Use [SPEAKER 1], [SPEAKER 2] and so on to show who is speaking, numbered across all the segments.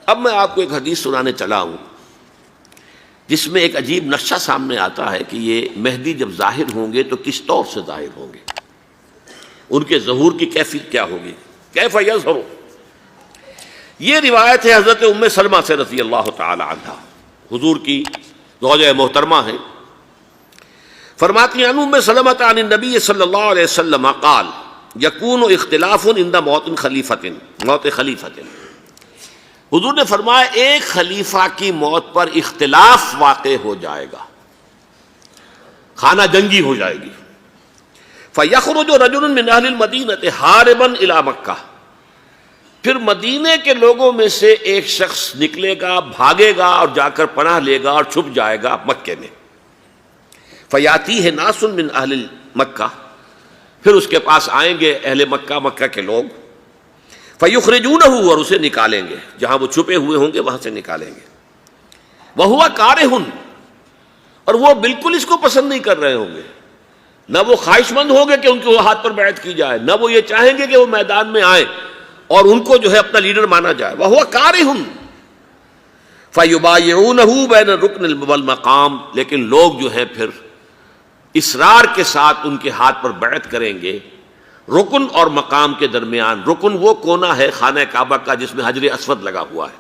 [SPEAKER 1] اب میں آپ کو ایک حدیث سنانے چلا ہوں جس میں ایک عجیب نقشہ سامنے آتا ہے کہ یہ مہدی جب ظاہر ہوں گے تو کس طور سے ظاہر ہوں گے، ان کے ظہور کی کیفیت کیا ہوگی، کیف یظہر۔ یہ روایت ہے حضرت ام سلمہ سے رضی اللہ تعالی عنہا، حضور کی زوجہ محترمہ ہیں، فرماتی ہیں ام سلمہ عن النبی صلی اللہ علیہ وسلم قال یکون اختلاف عند موت خلیفۃ، موت خلیفۃ، حضور نے فرمایا ایک خلیفہ کی موت پر اختلاف واقع ہو جائے گا، خانہ جنگی ہو جائے گی۔ فَيَخْرُجُ رَجُلٌ مِّنْ أَهْلِ الْمَدِينَةِ حَارِبًا إِلَىٰ مَكَّةَ، پھر مدینے کے لوگوں میں سے ایک شخص نکلے گا، بھاگے گا اور جا کر پناہ لے گا اور چھپ جائے گا مکے میں۔ فَيَأْتِيهِ نَاسٌ مِّنْ أَهْلِ مَكَّةِ، پھر اس کے پاس آئیں گے اہل مکہ، مکہ کے لوگ، فَيُخْرِجُونَهُ، اور اسے نکالیں گے، جہاں وہ چھپے ہوئے ہوں گے وہاں سے نکالیں گے۔ وَهُوَ كَارِهٌ، اور وہ بالکل اس کو پسند نہیں کر رہے ہوں گے، نہ وہ خواہش مند ہوں گے کہ ان کے ہاتھ پر بیعت کی جائے، نہ وہ یہ چاہیں گے کہ وہ میدان میں آئیں اور ان کو جو ہے اپنا لیڈر مانا جائے۔ وَهُوَ كَارِهٌ فَيُبَايِعُونَهُ بَيْنَ الرُّكْنِ وَالْمَقَامِ، لیکن لوگ جو ہے پھر اصرار کے ساتھ ان کے ہاتھ پر بیعت کریں گے رکن اور مقام کے درمیان۔ رکن وہ کونا ہے خانہ کعبہ کا جس میں حجر اسود لگا ہوا ہے،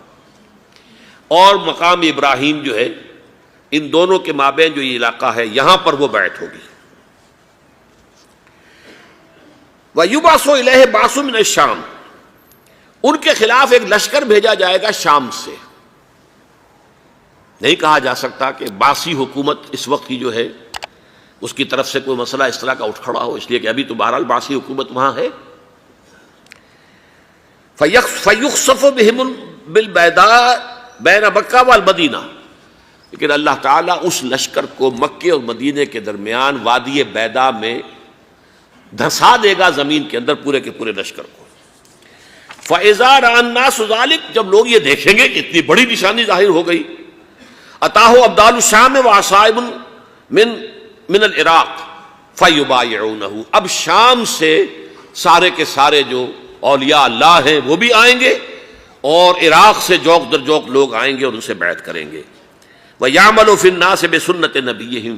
[SPEAKER 1] اور مقام ابراہیم جو ہے، ان دونوں کے مابین جو یہ علاقہ ہے یہاں پر وہ بیعت ہوگی۔ وَيُبْعَثُ إِلَيْهِ بَعْثٌ مِّنَ الشَّامِ، ان کے خلاف ایک لشکر بھیجا جائے گا شام سے۔ نہیں کہا جا سکتا کہ باسی حکومت اس وقت کی جو ہے اس کی طرف سے کوئی مسئلہ اس طرح کا اٹھ کھڑا ہو، اس لیے کہ ابھی تو بہرحال باسی حکومت وہاں ہے۔ فَيُخْسَفُ بِهِمُ بِالْبَيْضَاءِ بَيْنَ مَكَّةَ وَالْمَدِينَةِ، لیکن اللہ تعالیٰ اس لشکر کو مکے اور مدینے کے درمیان وادی بیضاء میں دھسا دے گا، زمین کے اندر پورے کے پورے لشکر کو۔ فَإِذَا رَأَى النَّاسُ ذَلِكَ، جب لوگ یہ دیکھیں گے کہ اتنی بڑی نشانی ظاہر ہو گئی، أَتَاهُ أَبْدَالُ الشَّامِ وَعَصَائِبٌ من العراق فَيُبَايِعُونَهُ، اب شام سے سارے کے سارے جو اولیاء اللہ ہیں وہ بھی آئیں گے، اور عراق سے جوق در جوق لوگ آئیں گے اور ان سے بیعت کریں گے۔ وَيَعْمَلُ فِي النَّاسِ بِسُنَّةِ نَبِيِّهِمْ،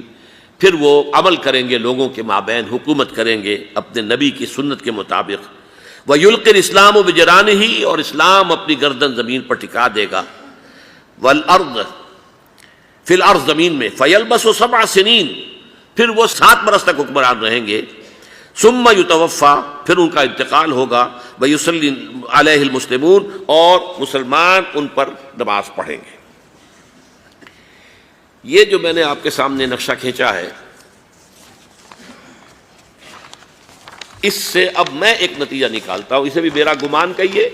[SPEAKER 1] پھر وہ عمل کریں گے لوگوں کے مابین، حکومت کریں گے اپنے نبی کی سنت کے مطابق۔ وَيُلْقِي الْإِسْلَامُ بِجَرَانِهِ، اور اسلام اپنی گردن زمین پر ٹکا دے گا۔ وَالْأَرْضِ فِي الْأَرْضِ، زمین میں۔ فَيَلْبَسُ 7 سنین، پھر وہ 7 برس تک حکمران رہیں گے۔ ثم یتوفیٰ، پھر ان کا انتقال ہوگا۔ ویصلی علیہ المسلمون، اور مسلمان ان پر نماز پڑھیں گے۔ یہ جو میں نے آپ کے سامنے نقشہ کھینچا ہے، اس سے اب میں ایک نتیجہ نکالتا ہوں، اسے بھی میرا گمان کہیے،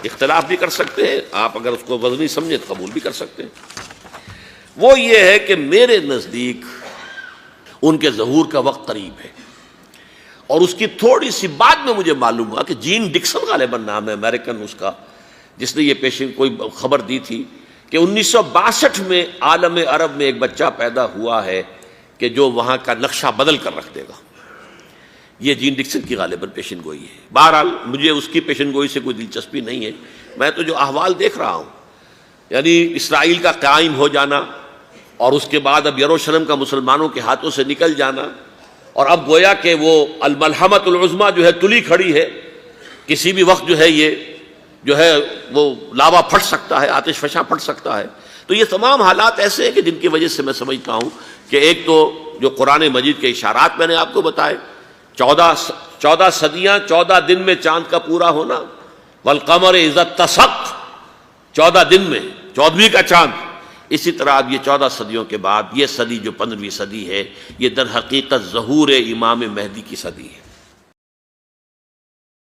[SPEAKER 1] اختلاف بھی کر سکتے ہیں آپ، اگر اس کو وزنی سمجھیں تو قبول بھی کر سکتے ہیں۔ وہ یہ ہے کہ میرے نزدیک ان کے ظہور کا وقت قریب ہے، اور اس کی تھوڑی سی بعد میں مجھے معلوم ہوا کہ جین ڈکسن غالباً نام ہے امریکن اس کا، جس نے یہ پیشن کوئی خبر دی تھی کہ 1962 میں عالم عرب میں ایک بچہ پیدا ہوا ہے کہ جو وہاں کا نقشہ بدل کر رکھ دے گا۔ یہ جین ڈکسن کی غالباً پیشن گوئی ہے۔ بہرحال مجھے اس کی پیشن گوئی سے کوئی دلچسپی نہیں ہے، میں تو جو احوال دیکھ رہا ہوں، یعنی اسرائیل کا قائم ہو جانا، اور اس کے بعد اب یروشلم کا مسلمانوں کے ہاتھوں سے نکل جانا، اور اب گویا کہ وہ الملحمۃ العظمیٰ جو ہے تلی کھڑی ہے، کسی بھی وقت جو ہے یہ جو ہے وہ لاوا پھٹ سکتا ہے، آتش فشاں پھٹ سکتا ہے۔ تو یہ تمام حالات ایسے ہیں کہ جن کی وجہ سے میں سمجھتا ہوں کہ ایک تو جو قرآن مجید کے اشارات میں نے آپ کو بتائے، 14 صدیاں، 14 دن میں چاند کا پورا ہونا، والقمر اذا اتسق، 14 دن میں 14ویں کا چاند۔ اسی طرح اب یہ 14 صدیوں کے بعد یہ صدی جو 15ویں صدی ہے، یہ در حقیقت ظہور امام مہدی کی صدی ہے۔